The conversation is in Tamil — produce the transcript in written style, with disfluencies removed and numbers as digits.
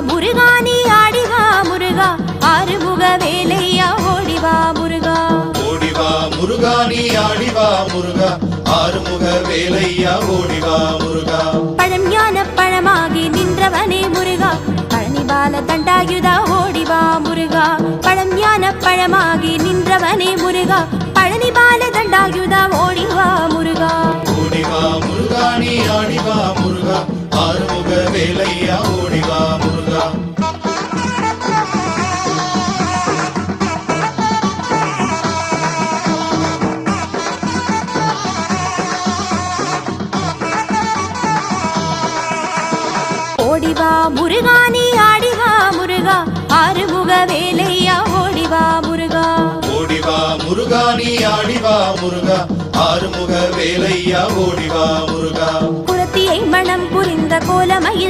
முருகா நீ ஆடிவா முருகா ஆறுமுக வேலையா ஓடிவா முருகா ஓடிவா முருகா நீ ஆடிவா முருகா ஆறுமுக வேலையா ஓடிவா முருகா பழம் ஞான பழமாகி நின்றவனே முருகா பழனி பால தண்டாயுதா ஓடிவா முருகா பழம் ஞான பழமாகி நின்றவனே முருகா பழனி பால தண்டாயுதா ஓடிவா முருகா ஓடிவா முருகா நீ ஆடிவா முருகா ஆறுமுக வேலையா ஓடிவா முருகா ஓடிவா முருகா நீ ஆடிவா முருகா ஆறுமுக வேலையா ஓடிவா முருகா ஓடிவா முருகா நீ ஆடிவா முருகா ஆறுமுக வேலையா ஓடிவா முருகா குலத்தியை மனம் புரிந்த கோலமயில்